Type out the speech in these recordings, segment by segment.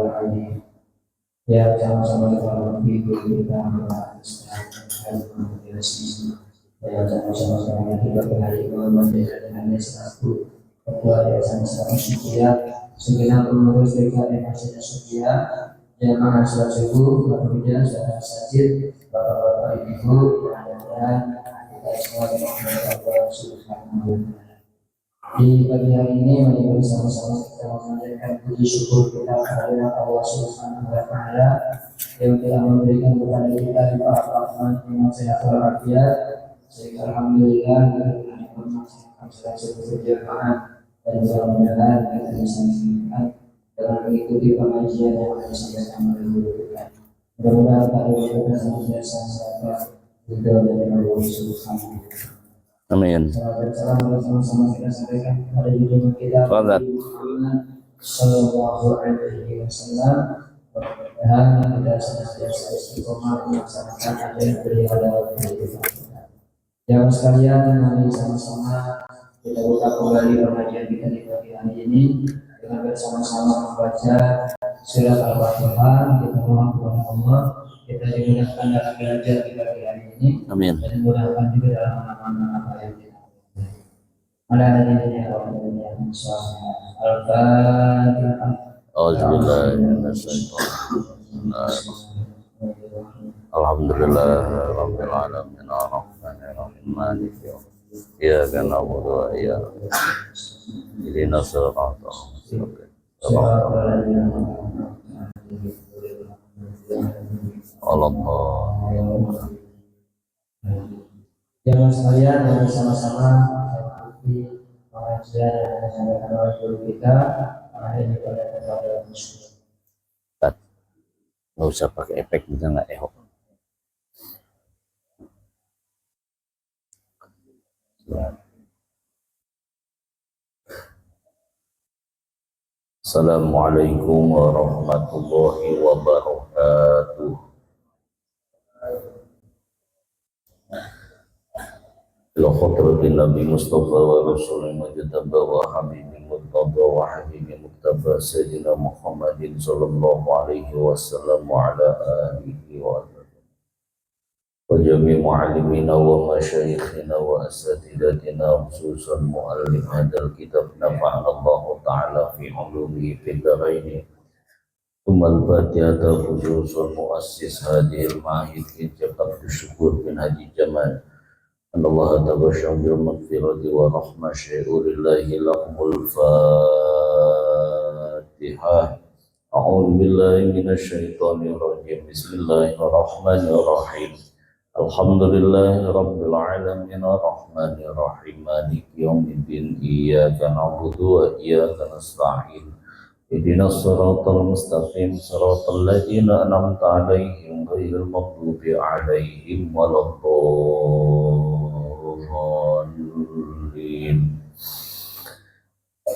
alamin. Ya sama-sama kita menghibur kita ya sama-sama kita berhari dengan satu ketua yayasan Islam Syukia segenap pengurus DKM Masjid Syukia jamaah salat subuh bekerja secara sajid bapak-bapak ibu dan kita semua dengan Allah Subhanahu. Di pagi hari ini mari bersama-sama kita memanjatkan puji syukur kita kepada Allah Subhanahu wa taala yang telah memberikan kepada kita limpahan rahmat nikmat sehat walafiat. Sehingga alhamdulillah kita melaksanakan salat subuh berjamaah dan mudah-mudahan kita bisa menjalankan dengan mengikuti pengajian yang akan disampaikan oleh guru kita. Mudah-mudahan pada waktu kita senantiasa mendapat ridho dari Allah Subhanahu wa taala. Amin. Salam bersama-sama kita sampaikan kepada junjungan kita Muhammad Sallallahu Alaihi Wasallam. Mudah-mudahan kita senantiasa istiqomah melaksanakan apa yang beliau dalam kehidupan kita. Jamaah sekalian, mari sama-sama kita buka kembali pengajian kita di pagi hari ini dengan bersama-sama membaca surat Al-Fatihah. Kita mohon kepada Allah kita dimudahkan dalam belajar di pagi hari ini. Amin. Dan dimudahkan juga dalam mengamalkan apa yang kita ada hadisnya Rasulullah SAW. Al-Fatihah. Alhamdulillah rabbil alamin arrahmanir rahim maliki yaumiddin iyyaka na'budu wa iyyaka nasta'in ihdinas siratal mustaqim. Allah. Jangan sekalian yang bersama-sama mengikuti pengajian yang disampaikan oleh guru kita hari ini pada kepada muslim. Nggak usah pakai efek, bisa nggak ehok. Assalamualaikum warahmatullahi wabarakatuh. Ila khadratin Nabi Mustafa wa Rasulullah Mujtaba wa Habibi Murtada wa Habibi Muktaba Sayyidina Muhammadin sallallahu alaihi wasallam wa ala alihi wa jami' mu'allimina wa masyayikhina wa asatidatina khususan mu'allim hadal kitab nafa'ana Allah ta'ala fi ulumihi fid dharaini Tumal Fatihah khususan muassis hadil ma'ahid kitab syukur bin Haji Jamal Allah tabasham bil maghfirati wa rahmah syai'urillahi lakumul Fatihah. A'udzu billahi minasy syaithanir rajim. Bismillahirrahmanirrahim. Alhamdulillahi rabbil alamin arrahmanir rahim maliki yaumiddin iyyaka na'budu wa iyyaka nasta'in. Ihdinas siratal mustaqim siratal ladzina an'amta 'alaihim ghairil maghdubi 'alaihim waladdallin.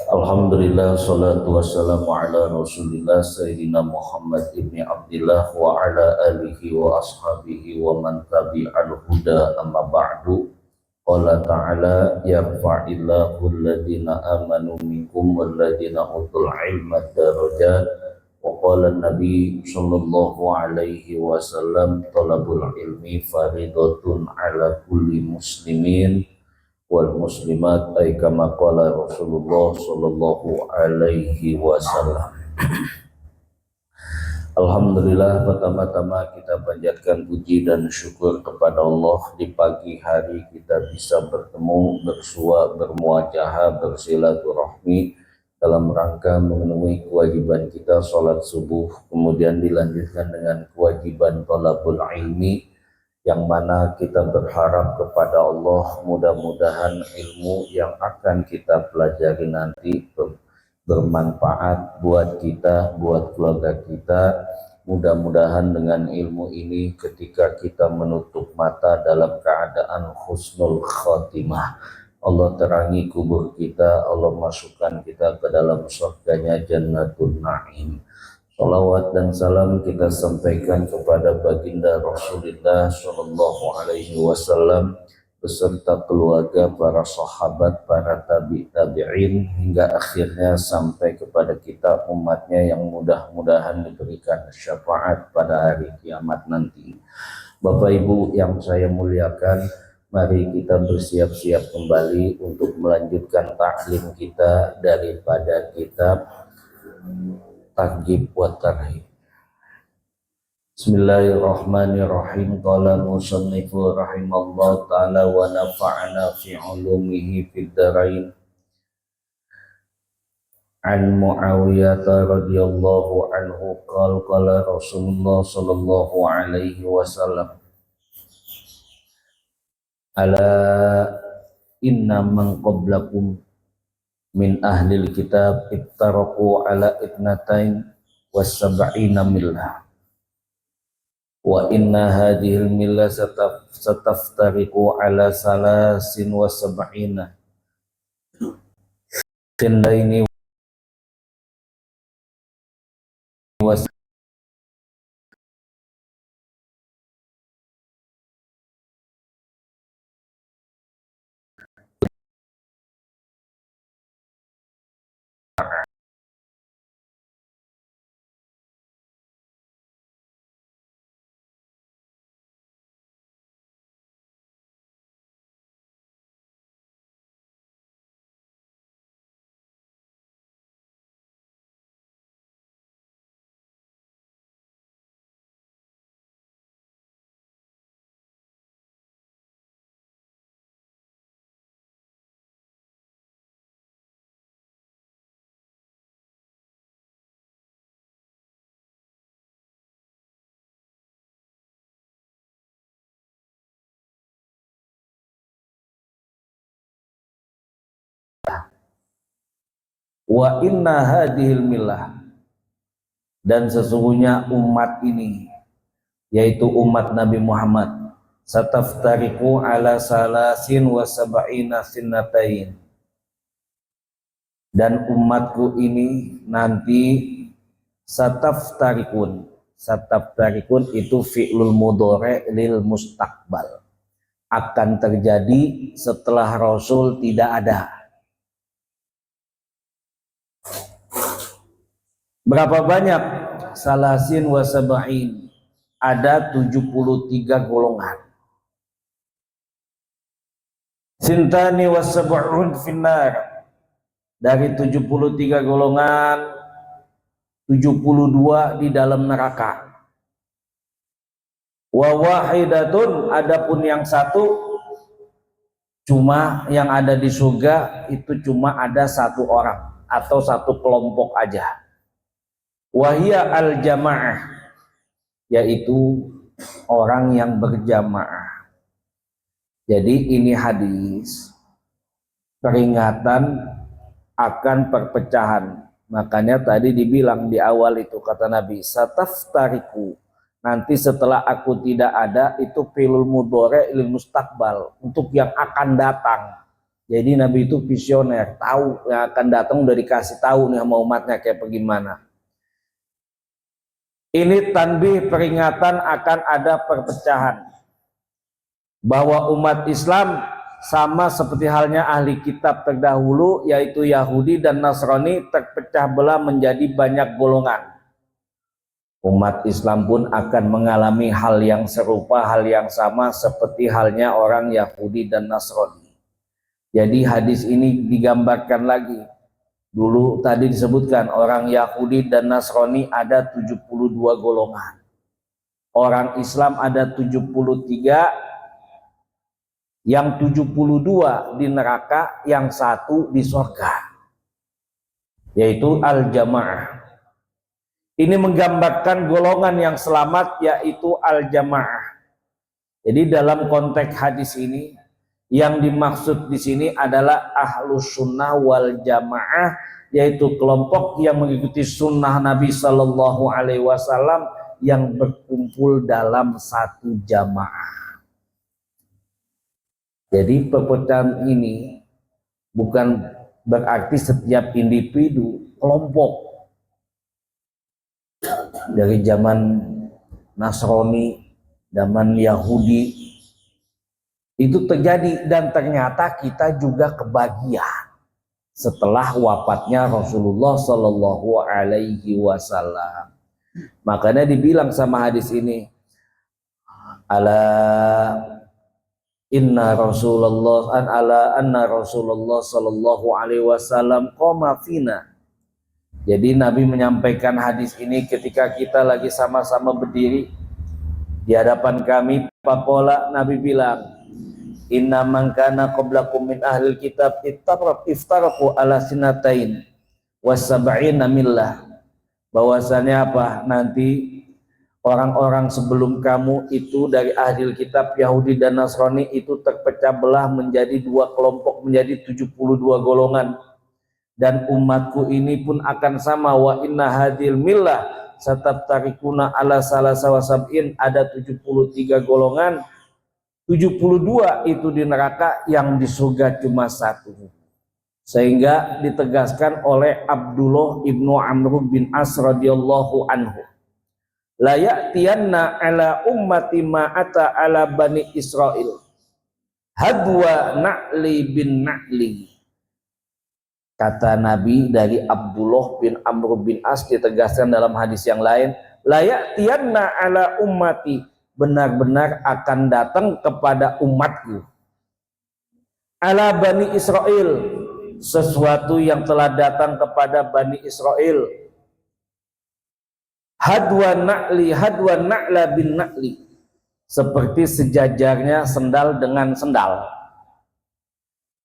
Alhamdulillah salatu wassalamu ala Rasulillah Sayyidina Muhammad ibni Abdillah wa ala alihi wa ashabihi wa man tabi'al huda amma ba'du. Qala ta'ala yarfa'illahu alladhina amanu minkum walladhina utul ilma darajat wa qala an-nabi sallallahu alaihi wasallam talabul ilmi faridatun ala kulli muslimin wal muslimat ay kama qala Rasulullah sallallahu alaihi wasallam. Alhamdulillah, pertama-tama kita panjatkan puji dan syukur kepada Allah di pagi hari kita bisa bertemu, bersua, bermuajahah, bersilaturahmi dalam rangka memenuhi kewajiban kita sholat subuh, kemudian dilanjutkan dengan kewajiban thalabul ilmi, yang mana kita berharap kepada Allah mudah-mudahan ilmu yang akan kita pelajari nanti bermanfaat buat kita, buat keluarga kita. Mudah-mudahan dengan ilmu ini ketika kita menutup mata dalam keadaan husnul khotimah, Allah terangi kubur kita, Allah masukkan kita ke dalam surganya Jannatul Na'im. Salawat dan salam kita sampaikan kepada baginda Rasulullah Sallallahu Alaihi Wasallam beserta keluarga, para sahabat, para tabi'in hingga akhirnya sampai kepada kita umatnya yang mudah-mudahan diberikan syafaat pada hari kiamat nanti. Bapak Ibu yang saya muliakan, mari kita bersiap-siap kembali untuk melanjutkan taklim kita daripada kitab Targhib wa Tarhib. Bismillahirrahmanirrahim. Qala musannifu rahimallahu ta'ala wa nafa'ana fi ulumihi fid dharain. An Muawiyah radhiyallahu anhu qala Rasulullah sallallahu alaihi wasallam, ala inna man qablakum min ahlil kitab ittaraku ala itnatain wa sab'ina millah wa inna hadhil millah sataftariqu ala salasin wa sab'ina sindaini wa inna hadhil millah, dan sesungguhnya umat ini yaitu umat Nabi Muhammad sataftariqu ala salasin wa sab'ina sinnatain, dan umatku ini nanti sataftarikun itu fi'lul mudhari' lil mustaqbal, akan terjadi setelah Rasul tidak ada. Berapa banyak? Salasin wa sab'in, ada 73 golongan. Sintani wa sab'un finnar, dari 73 golongan 72 di dalam neraka. Wa wahidatun, adapun yang satu, cuma yang ada di surga itu cuma ada satu orang atau satu kelompok aja. Wahia al-jamaah, yaitu orang yang berjamaah. Jadi ini hadis peringatan akan perpecahan. Makanya tadi dibilang di awal itu kata Nabi, sataftariku, nanti setelah aku tidak ada, itu filul mudhari' lil mustaqbal, untuk yang akan datang. Jadi Nabi itu visioner, tahu yang akan datang, udah dikasih tahu nih sama umatnya kayak bagaimana. Ini tanbih, peringatan akan ada perpecahan, bahwa umat Islam sama seperti halnya ahli kitab terdahulu yaitu Yahudi dan Nasrani terpecah belah menjadi banyak golongan. Umat Islam pun akan mengalami hal yang serupa, hal yang sama seperti halnya orang Yahudi dan Nasrani. Jadi hadis ini digambarkan lagi. Dulu tadi disebutkan orang Yahudi dan Nasrani ada 72 golongan. Orang Islam ada 73, yang 72 di neraka, yang satu di surga, yaitu al-jamaah. Ini menggambarkan golongan yang selamat, yaitu al-jamaah. Jadi dalam konteks hadis ini, yang dimaksud di sini adalah ahlus sunnah wal jamaah, yaitu kelompok yang mengikuti sunnah Nabi Sallallahu Alaihi Wasallam yang berkumpul dalam satu jamaah. Jadi perpecahan ini bukan berarti setiap individu, kelompok. Dari zaman Nasrani, zaman Yahudi, Itu terjadi dan ternyata kita juga kebagian setelah wafatnya Rasulullah Shallallahu Alaihi Wasallam. Makanya dibilang sama hadis ini, ala inna Rasulullah anna Rasulullah Shallallahu Alaihi Wasallam qoma fina. Jadi Nabi menyampaikan hadis ini ketika kita lagi sama-sama berdiri di hadapan kami. Pakola, Nabi bilang, inna man kana qablakum min ahlil kitab iftaraku ala sinatain wasab'ina millah. Bahwasanya apa? Nanti orang-orang sebelum kamu itu dari ahli kitab Yahudi dan Nasrani itu terpecah belah menjadi dua kelompok, menjadi 72 golongan. Dan umatku ini pun akan sama, wa inna hadil millah satabtarikuna ala salasa wa sab'in, ada 73 golongan, 72 itu di neraka, yang di surga cuma satu. Sehingga ditegaskan oleh Abdullah ibnu Amr bin As radhiyallahu anhu, la ya'tiyanna ala ummati ma ata ala bani Israel hadwa na'li bin na'li. Kata Nabi dari Abdullah bin Amr bin As, ditegaskan dalam hadis yang lain, la ya'tiyanna ala ummati, benar-benar akan datang kepada umatku, ala bani Israel, sesuatu yang telah datang kepada bani Israel, hadwa na'la bin na'li, seperti sejajarnya sendal dengan sendal.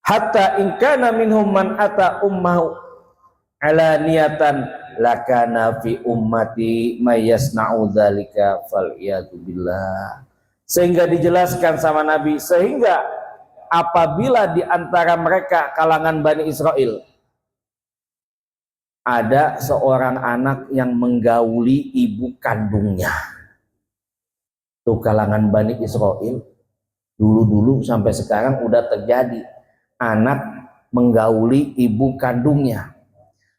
Hatta in kana minhum man ata ummahu ala niyatan lakana fi ummati mayasna'u dzalika fal'iyadu billah. Sehingga dijelaskan sama Nabi, sehingga apabila di antara mereka kalangan Bani Israel ada seorang anak yang menggauli ibu kandungnya, itu kalangan Bani Israel dulu-dulu sampai sekarang udah terjadi, anak menggauli ibu kandungnya.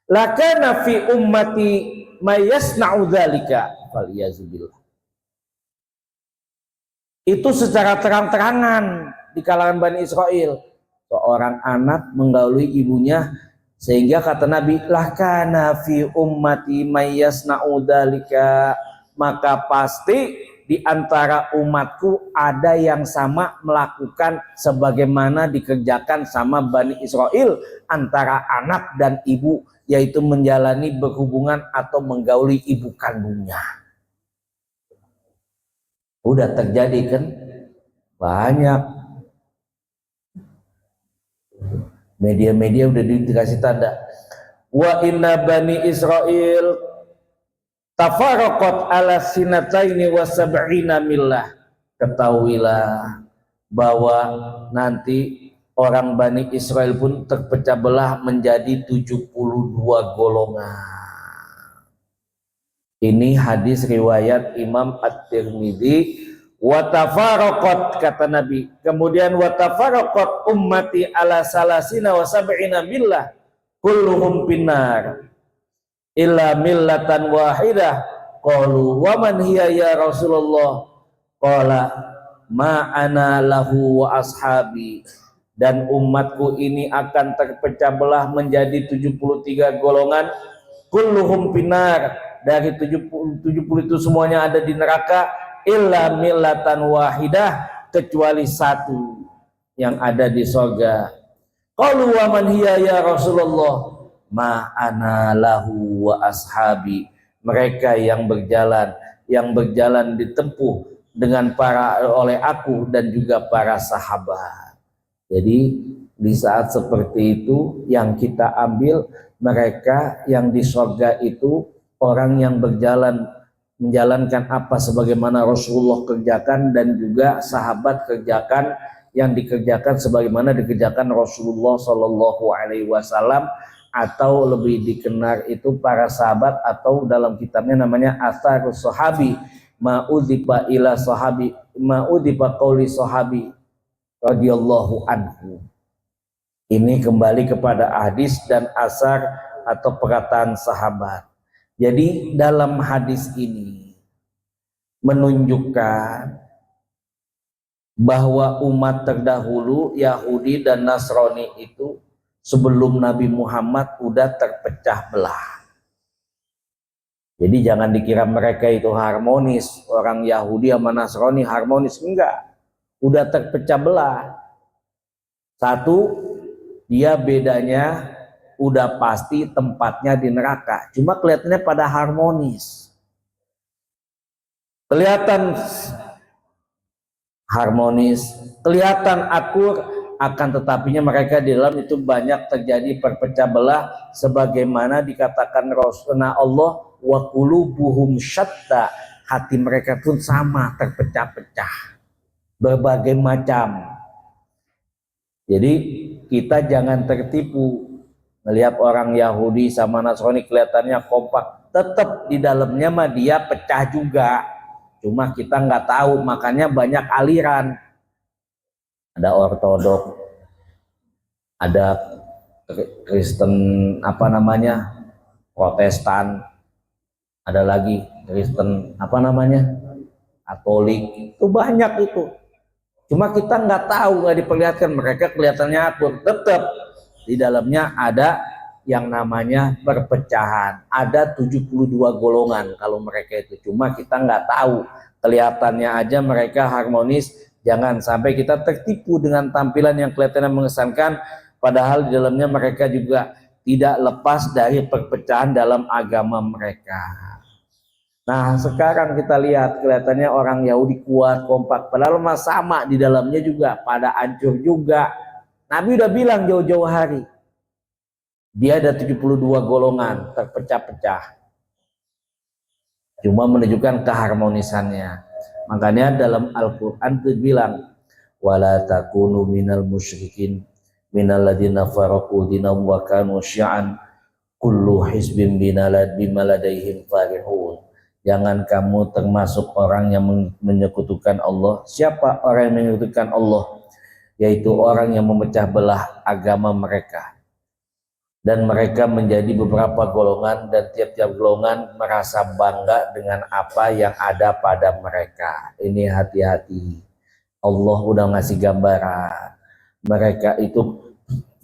Lakana fi ummati mayasna'u dzalika falyazubillah. Itu secara terang-terangan di kalangan Bani Israel, seorang anak menggauli ibunya, sehingga kata Nabi, lakana fi ummati mayasna'u dzalika, maka pasti di antara umatku ada yang sama melakukan sebagaimana dikerjakan sama Bani Israel antara anak dan ibu, yaitu menjalani berhubungan atau menggauli ibu kandungnya. Udah terjadi kan? Banyak. Media-media udah dikasih tanda. Wa inna Bani Israel tafaraqat ala sinataini wa sab'ina millah. Ketahuilah bahwa nanti orang Bani Israel pun terpecah belah menjadi 72 golongan. Ini hadis riwayat Imam At-Tirmidzi. Wa tafaraqat, kata Nabi, kemudian wa tafaraqat ummati ala salasina wa sab'ina millah kulluhum finnar illa millatan wahidah. Qalu wa man hiya ya Rasulullah? Qala ma ana lahu wa ashabi. Dan umatku ini akan terpecah belah menjadi 73 golongan, kulluhum finnar, dari 70 itu semuanya ada di neraka, illa millatan wahidah, kecuali satu yang ada di surga. Qalu wa man hiya ya Rasulullah? Ma ana lahu wa ashabi. Mereka yang berjalan ditempuh dengan oleh aku dan juga para sahabat. Jadi di saat seperti itu yang kita ambil, mereka yang di surga itu orang yang menjalankan apa sebagaimana Rasulullah kerjakan, dan juga sahabat kerjakan yang dikerjakan sebagaimana dikerjakan Rasulullah Shallallahu Alaihi Wasallam, atau lebih dikenal itu para sahabat, atau dalam kitabnya namanya Atharus Sahabi, ma'udhiba ila sahabi, ma'udhiba qauli sahabi radhiyallahu anhu. Ini kembali kepada hadis dan asar atau perkataan sahabat. Jadi dalam hadis ini menunjukkan bahwa umat terdahulu Yahudi dan Nasrani itu sebelum Nabi Muhammad udah terpecah belah. Jadi jangan dikira mereka itu harmonis, orang Yahudi sama Nasrani harmonis, enggak. Udah terpecah belah. Satu, dia bedanya udah pasti tempatnya di neraka. Cuma kelihatannya pada harmonis. Kelihatan harmonis, kelihatan akur, akan tetapinya mereka di dalam itu banyak terjadi perpecah belah sebagaimana dikatakan Rasulullah Allah, wa qulubuhum syatta, hati mereka pun sama terpecah-pecah berbagai macam. Jadi kita jangan tertipu melihat orang Yahudi sama Nasrani kelihatannya kompak, tetap di dalamnya mah dia pecah juga, cuma kita nggak tahu. Makanya banyak aliran, ada Ortodok, ada Kristen Protestan, ada lagi Kristen Katolik, itu banyak itu. Cuma kita nggak tahu, nggak diperlihatkan. Mereka kelihatannya akur, tetap di dalamnya ada yang namanya perpecahan. Ada 72 golongan kalau mereka itu. Cuma kita nggak tahu, kelihatannya aja mereka harmonis. Jangan sampai kita tertipu dengan tampilan yang kelihatannya mengesankan, padahal di dalamnya mereka juga tidak lepas dari perpecahan dalam agama mereka. Nah sekarang kita lihat kelihatannya orang Yahudi kuat, kompak, padahal mah sama di dalamnya juga pada hancur juga. Nabi udah bilang jauh-jauh hari, dia ada 72 golongan terpecah-pecah. Cuma menunjukkan keharmonisannya. Makanya dalam Al-Quran itu bilang, wala takunu minal musyrikin minal ladina faraqu dinahum wa kanu syi'an kullu hizbin bima ladaihim farihun. Jangan kamu termasuk orang yang menyekutukan Allah. Siapa orang yang menyekutukan Allah? Yaitu orang yang memecah belah agama mereka. Dan mereka menjadi beberapa golongan, dan tiap-tiap golongan merasa bangga dengan apa yang ada pada mereka. Ini hati-hati. Allah udah ngasih gambaran. Mereka itu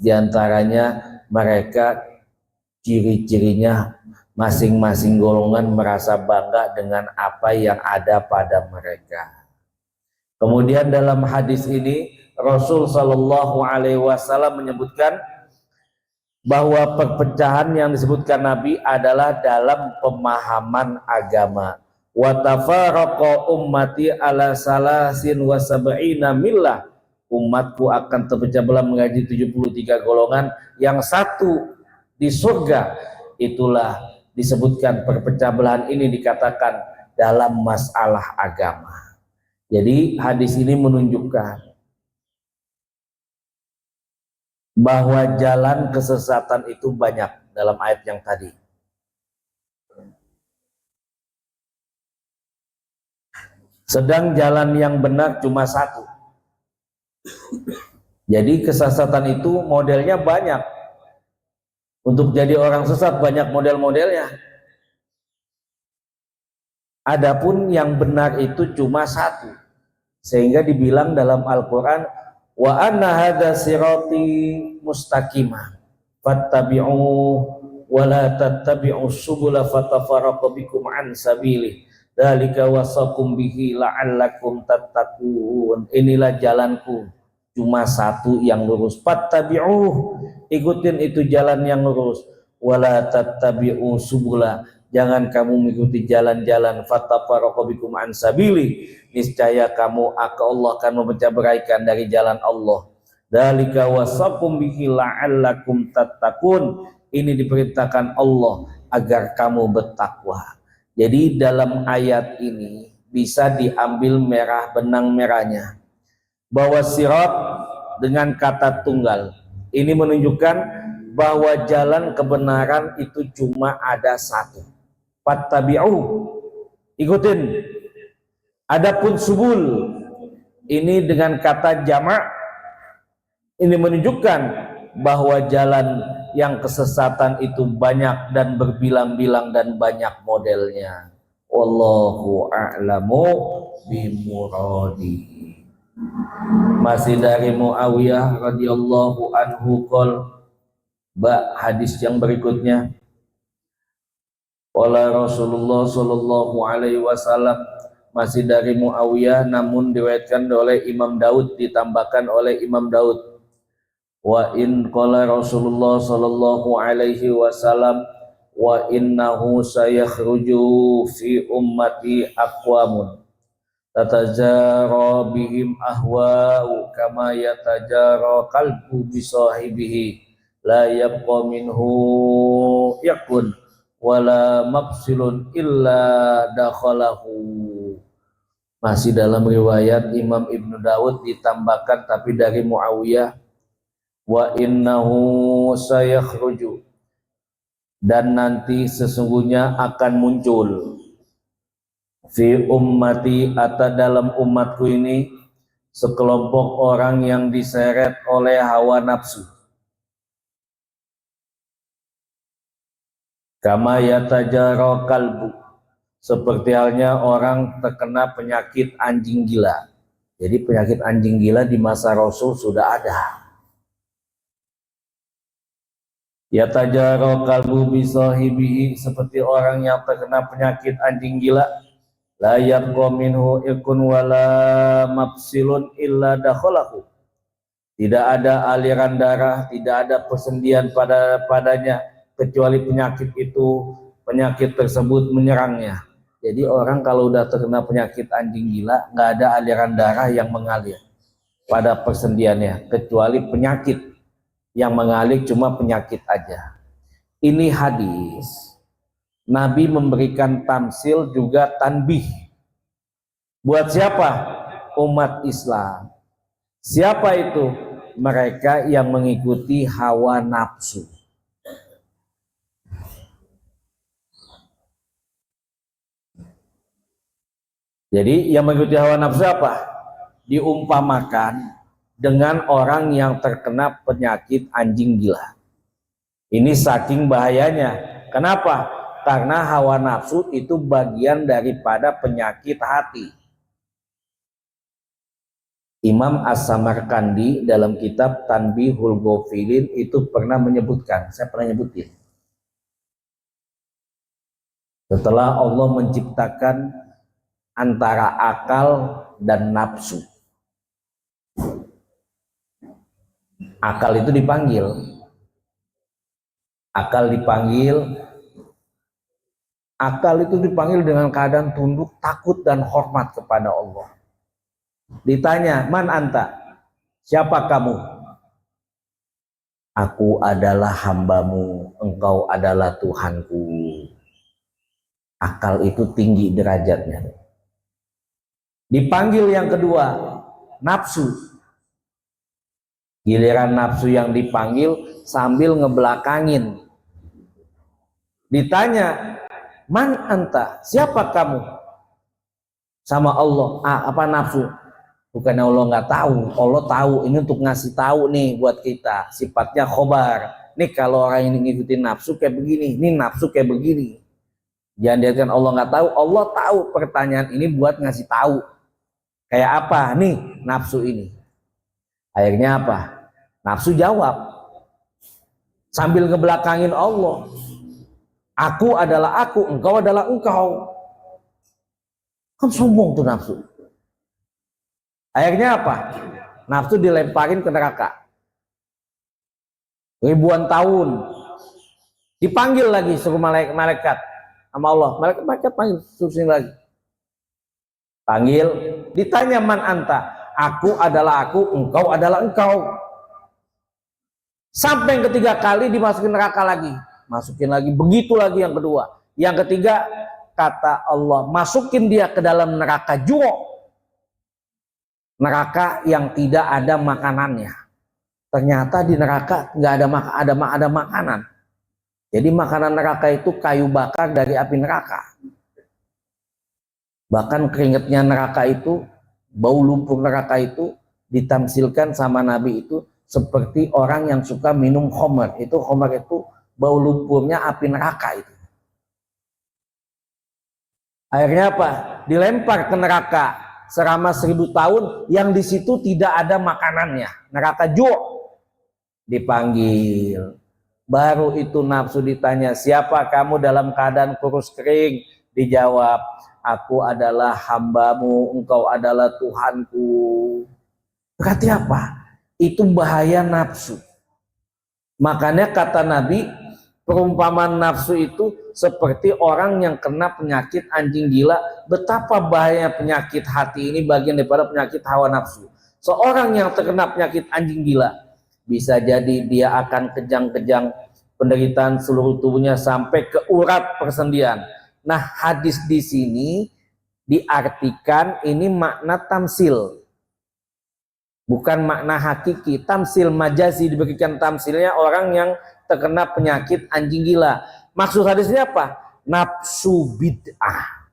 diantaranya mereka ciri-cirinya masing-masing golongan merasa bangga dengan apa yang ada pada mereka. Kemudian dalam hadis ini Rasul Shallallahu Alaihi Wasallam menyebutkan bahwa perpecahan yang disebutkan Nabi adalah dalam pemahaman agama. Wa tafaraqa ummati ala salasin wa sab'ina millah. Umatku akan terpecah belah menjadi 73 golongan, yang satu di surga. Itulah disebutkan perpecah belahan ini dikatakan dalam masalah agama. Jadi hadis ini menunjukkan bahwa jalan kesesatan itu banyak dalam ayat yang tadi. Sedang jalan yang benar cuma satu. Jadi kesesatan itu modelnya banyak. Untuk jadi orang sesat banyak model-modelnya. Adapun yang benar itu cuma satu. Sehingga dibilang dalam Al-Quran, wa anna hadza sirati mustaqimah fattabi'uhu wa la tattabi'us subula fatafarraqu bikum an sabilihi dzalika wasaqum bihi la'allakum tattaqun. Inilah jalanku, cuma satu yang lurus. Fattabi'uhu, ikutin itu jalan yang lurus. Wala tattabi'u subula, jangan kamu mengikuti jalan-jalan. Fatafarraqu bikum an sabili, niscaya kamu Allah akan memecah beraikan dari jalan Allah. Dzalika wasaqum bihi la'allakum tattaqun, ini diperintahkan Allah agar kamu bertakwa. Jadi dalam ayat ini bisa diambil merah benang merahnya bahwa sirat dengan kata tunggal ini menunjukkan bahwa jalan kebenaran itu cuma ada satu. Fattabi'u, ikutin. Adapun subul ini dengan kata jamak ini menunjukkan bahwa jalan yang kesesatan itu banyak dan berbilang-bilang dan banyak modelnya. Wallahu a'lamu bimuradi. Masih dari Muawiyah radhiyallahu anhu hadis yang berikutnya, qala Rasulullah sallallahu alaihi wasallam, masih dari Muawiyah namun diriwayatkan oleh Imam Daud, ditambahkan oleh Imam Daud, wa in qala Rasulullah sallallahu alaihi wasallam wa innahu sayakhruju fi ummati aqwamun tatajara bihim ahwa'u kama yatajara qalbu bisahibihi la yabqa minhu yakun wala mafsilun illa dakhalahu. Masih dalam riwayat Imam Ibnu Daud, ditambahkan tapi dari Muawiyah, wa innahu sayakhruju, dan nanti sesungguhnya akan muncul, fi ummati, atau dalam umatku ini, sekelompok orang yang diseret oleh hawa nafsu, kama yatajara kalbu, seperti halnya orang terkena penyakit anjing gila. Jadi penyakit anjing gila di masa Rasul sudah ada. Yatajara kalbu bisahibihi, seperti orang yang terkena penyakit anjing gila, la yabqa minhu ikun wala mafsilun illa dakhalahu, tidak ada aliran darah, tidak ada persendian padanya kecuali penyakit tersebut menyerangnya. Jadi orang kalau udah terkena penyakit anjing gila, nggak ada aliran darah yang mengalir pada persendiannya, kecuali penyakit yang mengalir cuma penyakit aja. Ini hadis Nabi memberikan tamsil juga tanbih. Buat siapa? Umat Islam. Siapa itu? Mereka yang mengikuti hawa nafsu. Jadi yang mengikuti hawa nafsu apa? Diumpamakan dengan orang yang terkena penyakit anjing gila. Ini saking bahayanya. Kenapa? Karena hawa nafsu itu bagian daripada penyakit hati. Imam As-Samarkandi dalam kitab Tanbihul Ghafilin itu pernah menyebutkan, saya pernah nyebutin, setelah Allah menciptakan antara akal dan nafsu, akal itu dipanggil, akal itu dipanggil dengan keadaan tunduk, takut dan hormat kepada Allah. Ditanya, man anta, siapa kamu? Aku adalah hambamu, engkau adalah Tuhanku. Akal itu tinggi derajatnya. Dipanggil yang kedua, nafsu. Giliran nafsu yang dipanggil sambil ngebelakangin. Ditanya, man anta, siapa kamu? Sama Allah, apa nafsu? Bukannya Allah nggak tahu, Allah tahu. Ini untuk ngasih tahu nih buat kita, sifatnya khobar. Nih kalau orang ini ngikutin nafsu kayak begini, ini nafsu kayak begini. Jangan dikatakan Allah nggak tahu, Allah tahu. Pertanyaan ini buat ngasih tahu. Kayak apa nih nafsu ini? Akhirnya apa? Nafsu jawab sambil ngebelakangin Allah. Aku adalah aku, engkau adalah engkau. Kan sombong tuh nafsu. Akhirnya apa? Nafsu dilemparin ke neraka. Ribuan tahun. Dipanggil lagi suruh malaikat sama Allah. Malaikat panggil suruh lagi. Panggil, ditanya man anta. Aku adalah aku, engkau adalah engkau. Sampai yang ketiga kali dimasukin neraka lagi. Masukin lagi, begitu lagi yang kedua. Yang ketiga, kata Allah, masukin dia ke dalam neraka juo. Neraka yang tidak ada makanannya. Ternyata di neraka nggak ada makanan. Jadi makanan neraka itu kayu bakar dari api neraka. Bahkan keringatnya neraka itu, bau lumpur neraka itu ditamsilkan sama Nabi itu seperti orang yang suka minum khamar. Itu khamar itu bau lumpurnya api neraka itu. Akhirnya apa? Dilempar ke neraka. selama 1000 tahun yang di situ tidak ada makanannya, neraka ju'. Dipanggil, baru itu nafsu ditanya, siapa kamu dalam keadaan kurus kering? Dijawab, aku adalah hambamu, engkau adalah Tuhanku. Berarti apa? Itu bahaya nafsu. Makanya kata Nabi, perumpamaan nafsu itu seperti orang yang kena penyakit anjing gila. Betapa bahaya penyakit hati ini bagian daripada penyakit hawa nafsu. Seorang yang terkena penyakit anjing gila, bisa jadi dia akan kejang-kejang penderitaan seluruh tubuhnya sampai ke urat persendian. Nah, hadis di sini diartikan ini makna tamsil, bukan makna hakiki. Tamsil majazi, diberikan tamsilnya orang yang terkena penyakit anjing gila. Maksud hadisnya apa? Nafsu bid'ah.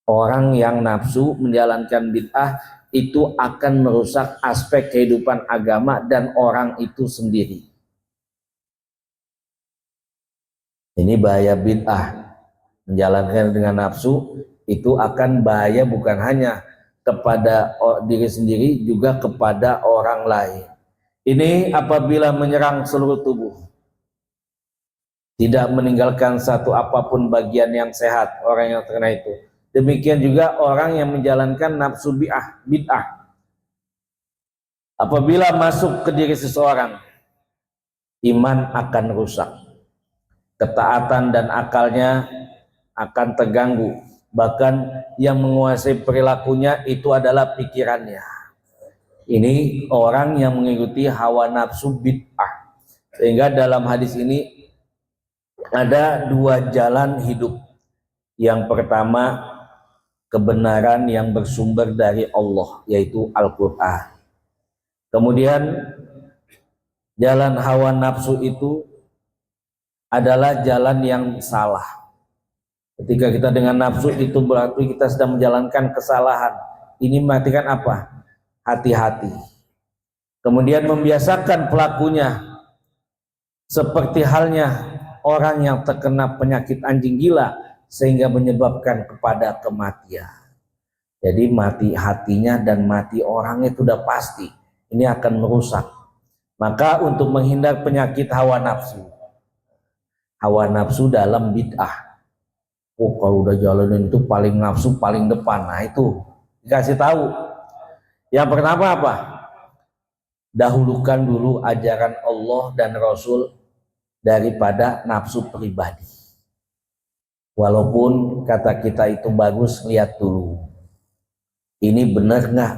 Orang yang nafsu menjalankan bid'ah itu akan merusak aspek kehidupan agama dan orang itu sendiri. Ini bahaya bid'ah. Menjalankan dengan nafsu itu akan bahaya bukan hanya kepada diri sendiri, juga kepada orang lain. Ini apabila menyerang seluruh tubuh, tidak meninggalkan satu apapun bagian yang sehat orang yang terkena itu. Demikian juga orang yang menjalankan nafsu bid'ah. Apabila masuk ke diri seseorang, iman akan rusak. Ketaatan dan akalnya akan terganggu. Bahkan yang menguasai perilakunya itu adalah pikirannya. Ini orang yang mengikuti hawa nafsu bid'ah. Sehingga dalam hadis ini ada dua jalan hidup. Yang pertama, kebenaran yang bersumber dari Allah, yaitu Al-Quran. Kemudian jalan hawa nafsu itu adalah jalan yang salah. Ketika kita dengan nafsu itu berarti kita sedang menjalankan kesalahan. Ini mengartikan apa? Hati-hati. Kemudian membiasakan pelakunya seperti halnya orang yang terkena penyakit anjing gila sehingga menyebabkan kepada kematian. Jadi mati hatinya dan mati orangnya itu sudah pasti. Ini akan merusak. Maka untuk menghindar penyakit hawa nafsu dalam bid'ah. Oh, kalau udah jalanin itu paling nafsu paling depan. Nah, itu dikasih tahu. Yang pertama apa? Dahulukan dulu ajaran Allah dan Rasul daripada nafsu pribadi. Walaupun kata kita itu bagus, lihat dulu. Ini benar nggak?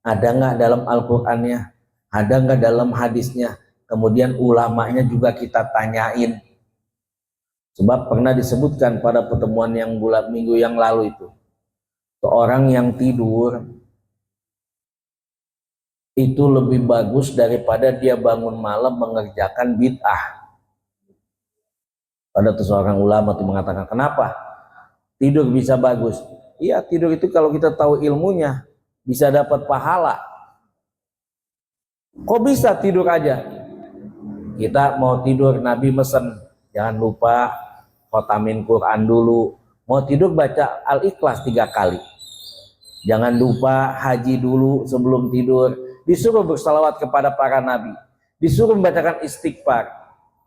Ada nggak dalam Al-Qur'annya? Ada nggak dalam hadisnya? Kemudian ulamanya juga kita tanyain. Sebab pernah disebutkan pada pertemuan yang minggu yang lalu itu, seorang yang tidur itu lebih bagus daripada dia bangun malam mengerjakan bid'ah. Ada seorang ulama itu mengatakan, kenapa tidur bisa bagus? Iya, tidur itu kalau kita tahu ilmunya bisa dapat pahala. Kok bisa tidur aja? Kita mau tidur, Nabi mesen, jangan lupa khotamin Quran dulu. Mau tidur baca Al-Ikhlas 3 kali. Jangan lupa haji dulu sebelum tidur. Disuruh bersalawat kepada para nabi. Disuruh membacakan istighfar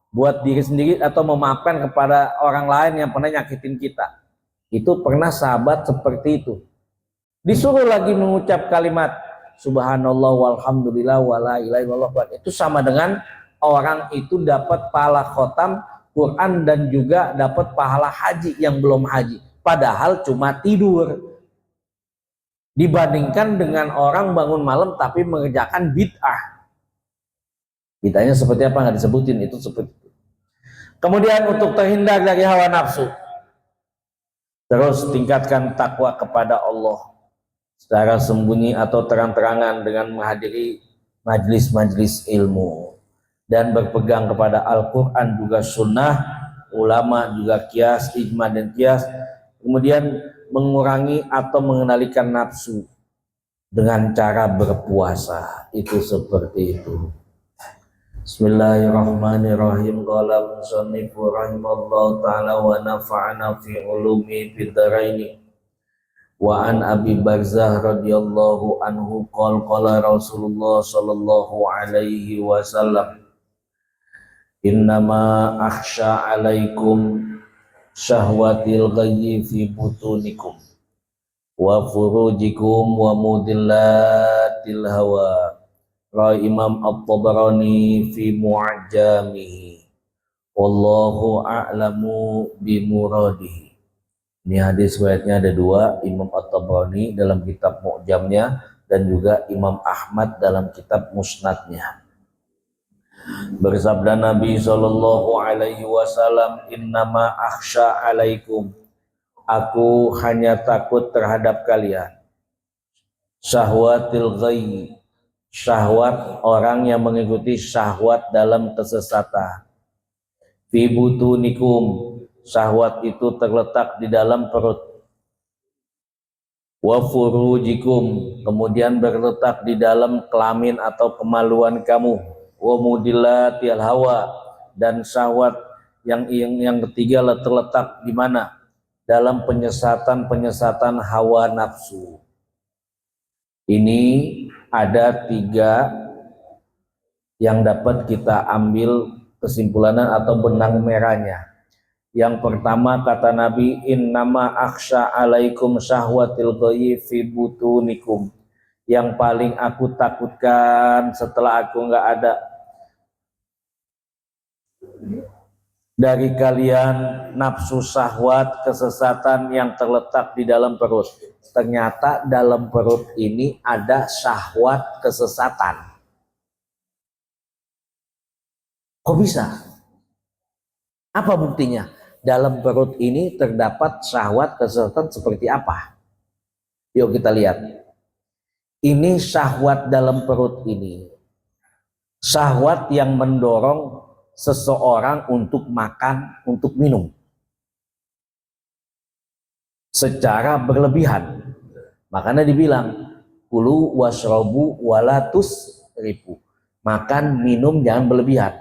buat diri sendiri atau memaafkan kepada orang lain yang pernah nyakitin kita. Itu pernah sahabat seperti itu. Disuruh lagi mengucap kalimat subhanallah walhamdulillah wala ilaha illallah. Itu sama dengan orang itu dapat pahala khotam Quran dan juga dapat pahala haji yang belum haji, padahal cuma tidur. Dibandingkan dengan orang bangun malam tapi mengerjakan bid'ah. Bid'ahnya seperti apa nggak disebutin, itu seperti itu. Kemudian untuk terhindar dari hawa nafsu, terus tingkatkan takwa kepada Allah secara sembunyi atau terang-terangan dengan menghadiri majlis-majlis ilmu dan berpegang kepada Al-Quran juga sunnah, ulama juga kias, ijma dan kias. Kemudian mengurangi atau mengendalikan nafsu dengan cara berpuasa, itu seperti itu. Bismillahirrahmanirrahim. Qala musannifu rahimallahu ta'ala wa nafa'ana fi ulumi fid dharaini. Wa an Abi Barzah radhiyallahu anhu qala Rasulullah sallallahu alaihi wasallam innama akhsha alaikum syahwatil ghayyi fi butunikum wa furujikum wa mudillatil hawa. Ra Imam At-Tabarani fi Mu'jamihi. Wallahu a'lamu bimuradihi. Ini hadis riwayatnya ada dua, Imam At-Tabarani dalam kitab Mu'jamnya dan juga Imam Ahmad dalam kitab Musnadnya. Bersabda Nabi sallallahu alaihi wasallam, innama akhsha alaikum, aku hanya takut terhadap kalian, syahwatil ghayyi, syahwat orang yang mengikuti syahwat dalam kesesatan. Fi butunikum, syahwat itu terletak di dalam perut. Wa furujikum, kemudian berletak di dalam kelamin atau kemaluan kamu. Wa mudillatil hawa, dan syahwat yang ketiga terletak di mana? Dalam penyesatan hawa nafsu. Ini ada tiga yang dapat kita ambil kesimpulan atau benang merahnya. Yang pertama kata Nabi, innama akhsha alaikum syahwatil ghayyi fi butunikum. Yang paling aku takutkan setelah aku nggak ada dari kalian nafsu syahwat kesesatan yang terletak di dalam perut. Ternyata dalam perut ini ada syahwat kesesatan. Kok bisa? Apa buktinya? Dalam perut ini terdapat syahwat kesesatan seperti apa? Yuk kita lihat. Ini syahwat dalam perut ini. Syahwat yang mendorong seseorang untuk makan, untuk minum. Secara berlebihan. Makanya dibilang, kulu washrobu walatus ribu. Makan, minum, jangan berlebihan.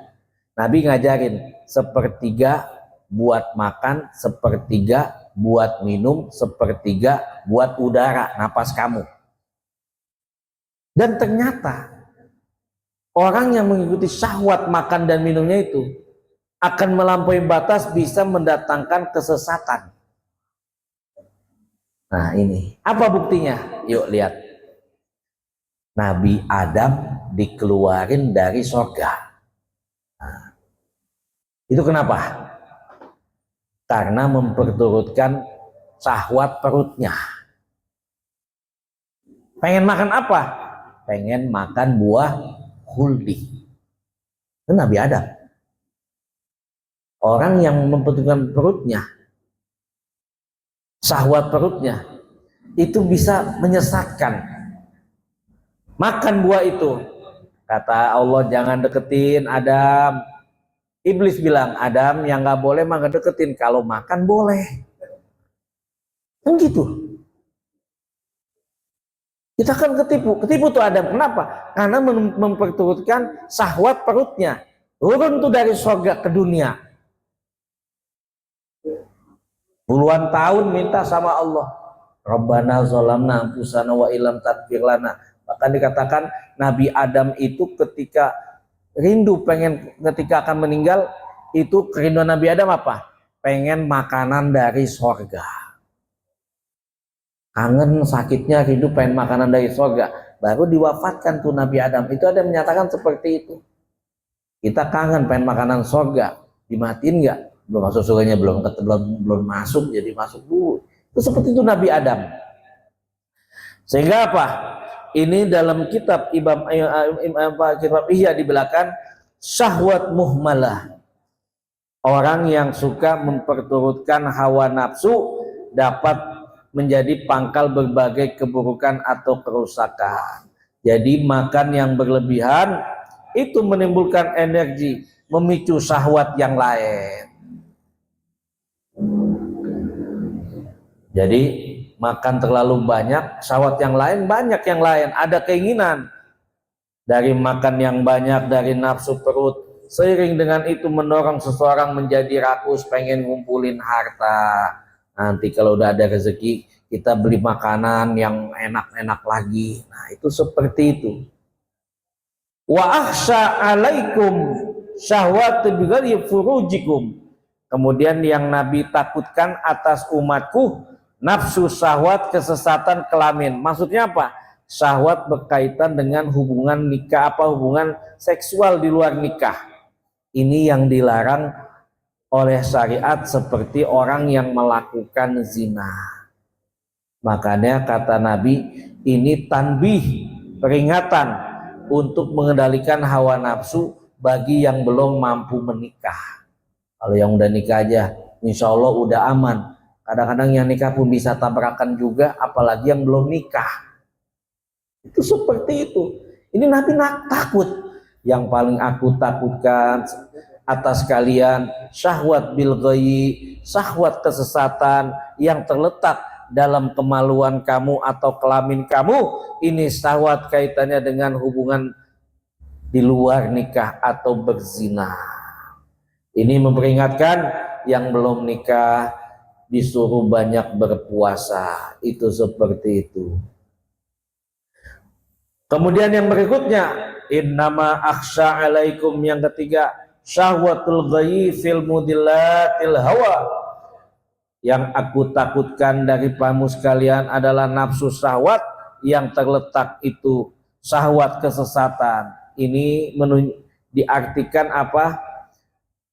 Nabi ngajarin, sepertiga buat makan, sepertiga buat minum, sepertiga buat udara, napas kamu. Dan ternyata orang yang mengikuti syahwat makan dan minumnya itu akan melampaui batas, bisa mendatangkan kesesatan. Nah ini, apa buktinya? Yuk lihat. Nabi Adam dikeluarin dari surga. Nah, itu kenapa? Karena memperturutkan syahwat perutnya. Pengen makan apa? Pengen makan buah khuldi. Itu Nabi Adam. Orang yang memperturutkan perutnya, syahwat perutnya, itu bisa menyesatkan. Makan buah itu. Kata Allah, jangan deketin Adam. Iblis bilang, Adam yang gak boleh mah gak deketin, kalau makan boleh. Kan gitu. Kita kan ketipu tuh Adam. Kenapa? Karena memperturutkan syahwat perutnya. Turun tuh dari surga ke dunia. Puluhan tahun minta sama Allah. Rabbana zolamna anfusana wa ilam taghfir lana. Bahkan dikatakan Nabi Adam itu ketika rindu ketika akan meninggal, itu kerinduan Nabi Adam apa? Pengen makanan dari surga. Kangen sakitnya rindu pengen makanan dari surga. Baru diwafatkan tuh Nabi Adam. Itu ada yang menyatakan seperti itu. Kita kangen pengen makanan surga. Dimatiin nggak? Belum masuk surganya, belum masuk, jadi masuk dulu. Itu seperti itu Nabi Adam. Sehingga apa? Ini dalam kitab kitab Ihya dibilangkan syahwat muhmalah. Orang yang suka memperturutkan hawa nafsu dapat menjadi pangkal berbagai keburukan atau kerusakan. Jadi makan yang berlebihan itu menimbulkan energi, memicu syahwat yang lain. Jadi makan terlalu banyak, syahwat yang lain banyak yang lain. Ada keinginan dari makan yang banyak, dari nafsu perut. Seiring dengan itu mendorong seseorang menjadi rakus, pengen ngumpulin harta. Nanti kalau udah ada rezeki, kita beli makanan yang enak-enak lagi. Nah, itu seperti itu. Wa akhsha alaikum syahwati bighairi furujikum. Kemudian yang Nabi takutkan atas umatku, nafsu syahwat, kesesatan kelamin. Maksudnya apa? Syahwat berkaitan dengan hubungan nikah, hubungan seksual di luar nikah. Ini yang dilarang oleh syariat, seperti orang yang melakukan zina. Makanya kata Nabi, ini tanbih, peringatan untuk mengendalikan hawa nafsu bagi yang belum mampu menikah. Kalau yang udah nikah aja, insya Allah udah aman. Kadang-kadang yang nikah pun bisa tabrakan juga, apalagi yang belum nikah. Itu seperti itu. Ini Nabi takut. Yang paling aku takutkan atas kalian syahwat bil ghayyi, syahwat kesesatan yang terletak dalam kemaluan kamu atau kelamin kamu. Ini syahwat kaitannya dengan hubungan di luar nikah atau berzina. Ini memperingatkan yang belum nikah disuruh banyak berpuasa. Itu seperti itu. Kemudian yang berikutnya, innama akhsha alaikum, yang ketiga, syahwatul ghayyi fil mudillatil hawa. Yang aku takutkan dari kamu sekalian adalah nafsu syahwat yang terletak itu syahwat kesesatan. Ini diartikan apa?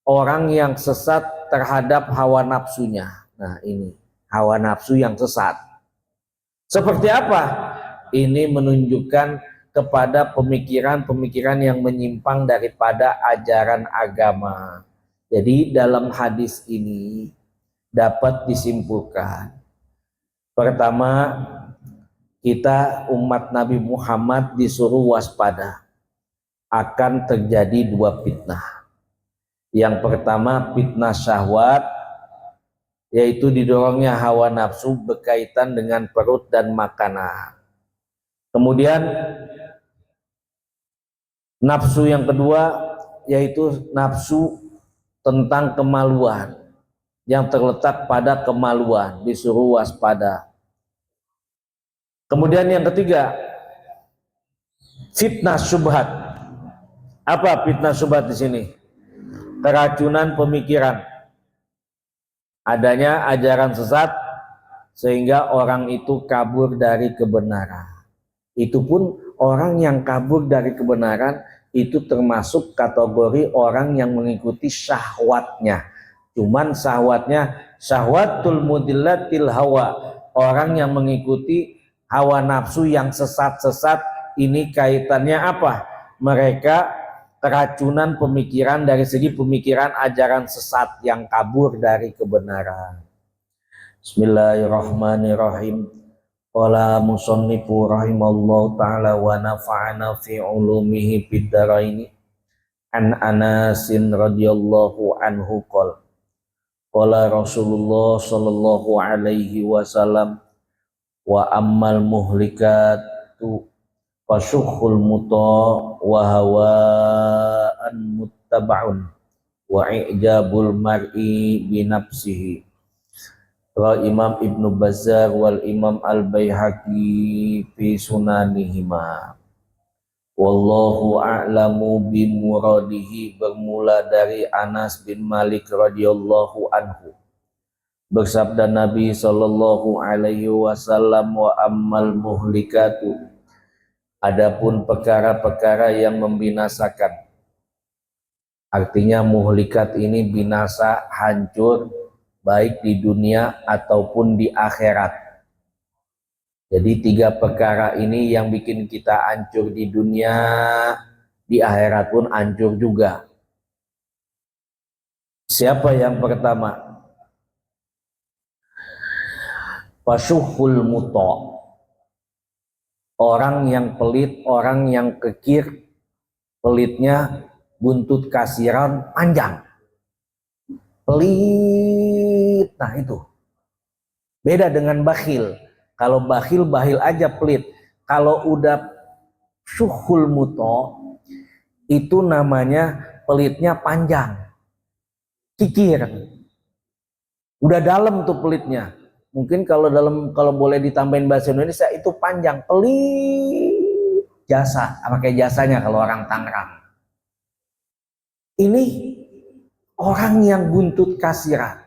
Orang yang sesat terhadap hawa nafsunya. Nah, ini hawa nafsu yang sesat. Seperti apa? Ini menunjukkan kepada pemikiran-pemikiran yang menyimpang daripada ajaran agama. Jadi dalam hadis ini dapat disimpulkan, pertama, kita umat Nabi Muhammad disuruh waspada akan terjadi dua fitnah. Yang pertama fitnah syahwat, yaitu didorongnya hawa nafsu berkaitan dengan perut dan makanan. Kemudian nafsu yang kedua yaitu nafsu tentang kemaluan, yang terletak pada kemaluan, disuruh waspada. Kemudian yang ketiga, fitnah syubhat. Apa fitnah syubhat di sini? Keracunan pemikiran. Adanya ajaran sesat sehingga orang itu kabur dari kebenaran. Itu pun orang yang kabur dari kebenaran itu termasuk kategori orang yang mengikuti syahwatnya. Cuman syahwatnya syahwatul mudillatil hawa, orang yang mengikuti hawa nafsu yang sesat-sesat. Ini kaitannya apa? Mereka keracunan pemikiran dari segi pemikiran ajaran sesat yang kabur dari kebenaran. Bismillahirrahmanirrahim. Qala musannifu rahimallahu ta'ala wa nafa'ana fi ulumihi fid dharaini. An Anasin radhiyallahu anhu qala Rasulullah sallallahu alaihi wasallam wa ammal muhlikatu fasukhul muta wa hawaan muttaba'un wa i'jabul mar'i binafsihi. Imam Ibnu Bazzar wal Imam Al-Baihaqi fi sunanihima. Wallahu a'lamu bimuradihi. Bermula dari Anas bin Malik radhiyallahu anhu. Bersabda Nabi sallallahu alaihi wasallam, wa ammal muhlikatu, adapun perkara-perkara yang membinasakan. Artinya muhlikat ini binasa, hancur, baik di dunia ataupun di akhirat. Jadi tiga perkara ini yang bikin kita hancur di dunia, di akhirat pun hancur juga. Siapa yang pertama? Fasuhul muta, orang yang pelit, orang yang kekir, pelitnya buntut kasiran panjang. Pelit, nah itu beda dengan bakhil. Kalau bakhil aja pelit. Kalau udah syuhul muto, itu namanya pelitnya panjang, kikir. Udah dalam tuh pelitnya. Mungkin kalau boleh ditambahin bahasa Indonesia itu panjang, pelit jasa, pakai jasanya kalau orang Tangerang. Ini orang yang buntut kasiran,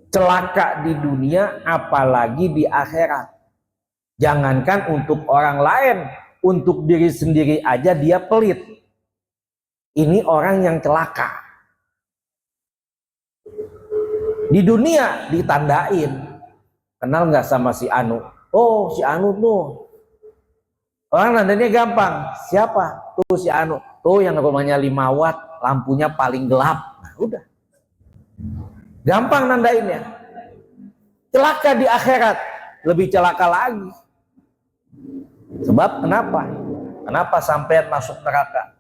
celaka di dunia apalagi di akhirat. Jangankan untuk orang lain, untuk diri sendiri aja dia pelit. Ini orang yang celaka. Di dunia ditandain, kenal nggak sama si Anu? Oh si Anu tuh, orang nandanya gampang. Siapa? Tuh si Anu. Tuh yang rumahnya 5 watt, lampunya paling gelap. Nah udah, gampang nandainnya. Celaka di akhirat, lebih celaka lagi. Sebab kenapa? Kenapa sampai masuk neraka?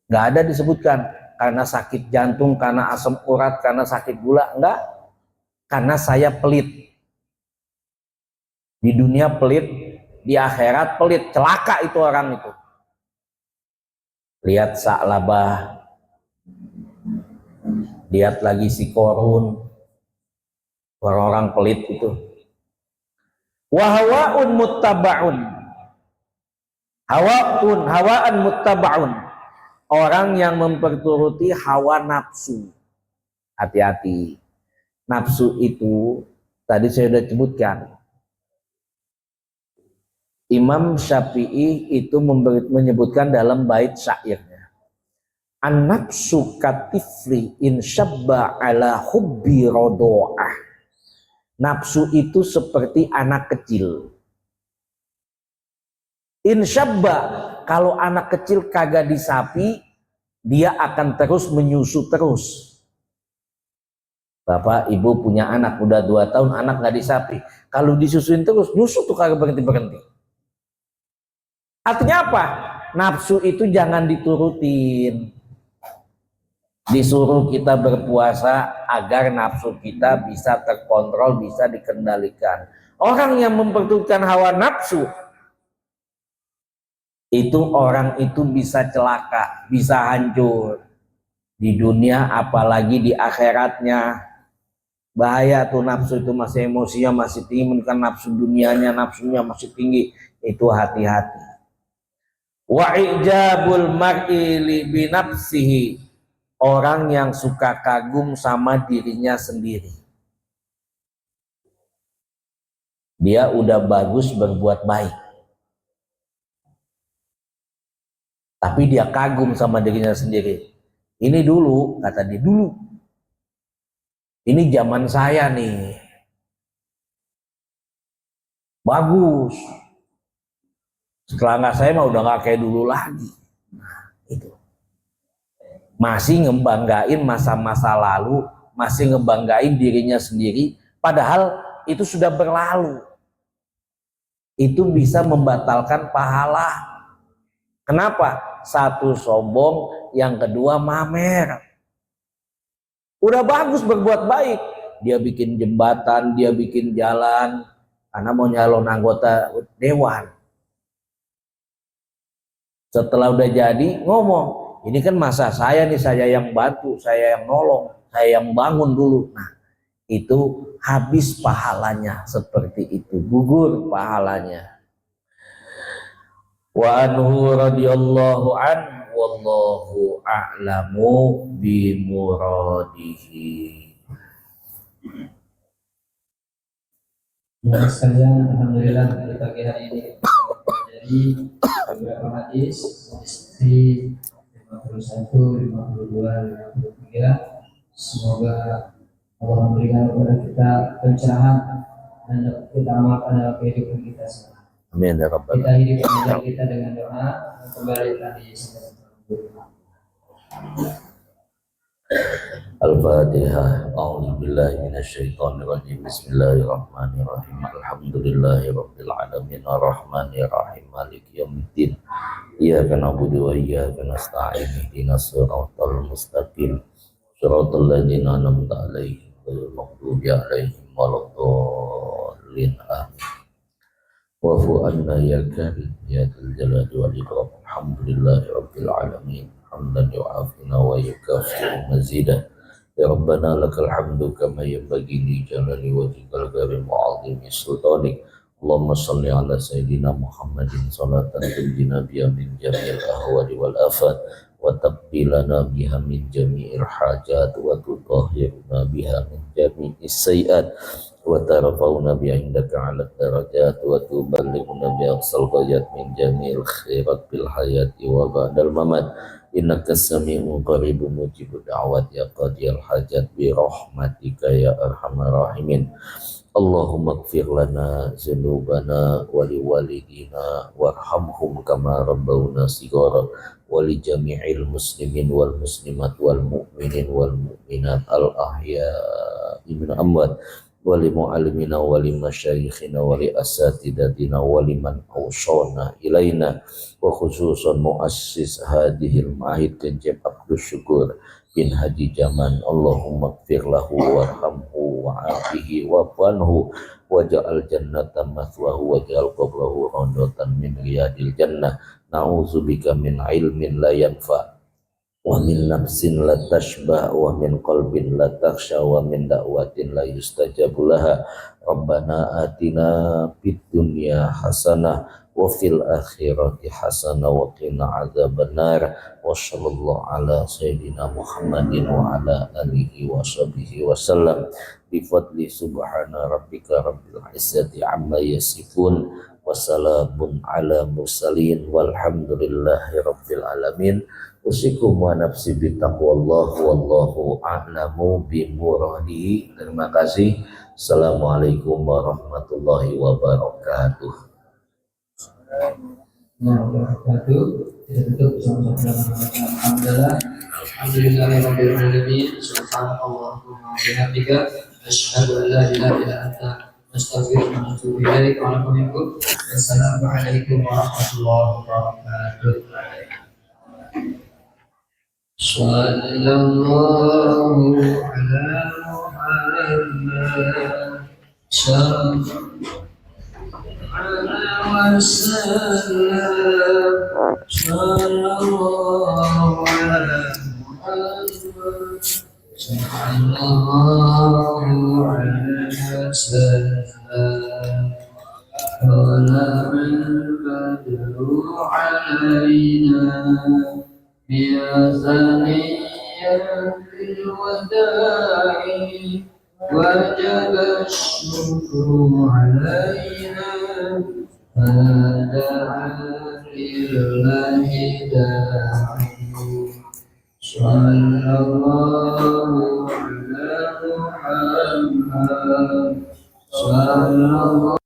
Nggak ada disebutkan. Karena sakit jantung, karena asam urat, karena sakit gula, enggak. Karena saya pelit. Di dunia pelit, di akhirat pelit, celaka itu orang itu. Lihat Sa'labah, lihat lagi si Korun, orang-orang pelit itu. Wahawa'un muttaba'un, hawaan muttaba'un. Orang yang memperturuti hawa nafsu. Hati-hati. Nafsu itu tadi saya sudah sebutkan. Imam Syafi'i itu menyebutkan dalam bait syairnya. An-nafsu katifli in syabba ala hubbi rodo'ah. Nafsu itu seperti anak kecil. In syabba, kalau anak kecil kagak disapi, dia akan terus menyusu terus. Bapak ibu punya anak udah 2 tahun, anak nggak disapi, kalau disusuin terus nyusu tuh kagak berhenti. Artinya apa? Nafsu itu jangan diturutin. Disuruh kita berpuasa agar nafsu kita bisa terkontrol, bisa dikendalikan. Orang yang memperturutkan hawa nafsu, itu orang itu bisa celaka, bisa hancur di dunia apalagi di akhiratnya. Bahaya tuh nafsu itu, masih emosinya masih tinggi, menekan nafsu dunianya, nafsunya masih tinggi, itu hati-hati. Wa ijabul mar'i li binafsihi, orang yang suka kagum sama dirinya sendiri. Dia udah bagus berbuat baik, tapi dia kagum sama dirinya sendiri. Ini dulu, kata dia, dulu. Ini zaman saya nih. Bagus. Setelah nggak saya mah udah nggak kayak dulu lagi. Nah, itu. Masih ngebanggain masa-masa lalu, masih ngebanggain dirinya sendiri, padahal itu sudah berlalu. Itu bisa membatalkan pahala. Kenapa? Satu sombong, yang kedua mamer. Udah bagus berbuat baik, dia bikin jembatan, dia bikin jalan karena mau nyalon anggota dewan. Setelah udah jadi ngomong, ini kan masa saya nih, saya yang bantu, saya yang nolong, saya yang bangun dulu. Nah itu habis pahalanya, seperti itu, gugur pahalanya. Wa anhu radhiyallahu an wallahu a'lamu bi muradihi. Sekalian, alhamdulillah di pagi hari ini jadi beberapa hadis di 51, 52, 53. Semoga Allah memberikan kepada kita pencerahan dan dapat kita amalkan dalam kehidupan kita semua. Amin ya rabbal Kita hidup menjadi kita dengan doa dan kembali tadi. Al-Fatihah. A'udzubillahi minasyaitonirrajim. Bismillahirrahmanirrahim. Alhamdulillahirabbil alamin arrahmanir rahim maliki yaumiddin. Iyyaka na'budu wa iyyaka nasta'in. Ihdinas siratal mustaqim. Shiratal ladzina an'amta 'alaihim ghairil maghdubi 'alaihim waladdallin. Amin. Wa'fu anna ya karim ya dzal jalali wal ikram. Alhamdulillahirabbil alamin. Hamdan yu'afina wa yukafi'u mazidah. Ya Rabbana lakal hamdu kama yanbaghi li jalali wajhikal karim wa 'azimi sultanik. Allahumma shalli ala sayyidina Muhammadin salatan tunjina biha min jami'il ahwali wal afat wa tabbilana biha min jami'il hajat wa tutahhiruna biha min jami'is sayyi'at wa tarfa'una biha indaka 'ala darajat wa tuballighuna biha aqsal ghayat min jami'il khairat bil hayati wa ba'dal mamat. Innaka sami'un qaribun mujibud da'wat ya qadiyal hajat bi rahmatika ya arhamar rahimin. Allahumma ighfir lana dzunubana wa liwalidina warhamhum kama rabbawna shighara wa li jami'il muslimin wal muslimat wal mu'minin wal mu'minat al ahya'i min amwat wa li mu'allimina wa li masyayikhina wa li asatidatina wa liman awsana ilaina wa khususan muassis hadhil ma'ahid Kanjeng Abdus Syukur bin Haji Jaman. Allahumma ighfir lahu warhamhu wa'afihi wa'fanhu waj'al jannata mathwahu waj'al qabrahu rawdatan min riyadil jannah. Na'udzubika min ilmin la yanfa wa min nafsin la tashba wa min qalbin la takhsha wa min da'watin la yustajabu laha. Rabbana atina fid dunya hasanah wa fil akhirati hasanah wa qina adzabannar. Wa sallallahu ala sayyidina Muhammadin wa ala alihi wa sahbihi wasallam bi fadli subhana rabbika rabbil izzati amma yasifun wa salamun ala mursalin walhamdulillahi rabbil alamin. Usikum wa nafsi bi taqwallah wallahu a'lamu bi muradihi. Terima kasih. Assalamualaikum warahmatullahi wabarakatuh. Kita tutup bersama-sama dengan alhamdulillahirabbil alamin. Subhanallahumma wa bihamdika asyhadu an la ilaha illa anta astaghfiruka wa atubu ilaik. Wassalamualaikum warahmatullahi wabarakatuh. Sallallahu ala Muhammad sallallahu alaihi wasallam. طلع البدر علينا بثنية الوداع وجب الشكر علينا فدعا لله داعي صلى الله على محمد صلى الله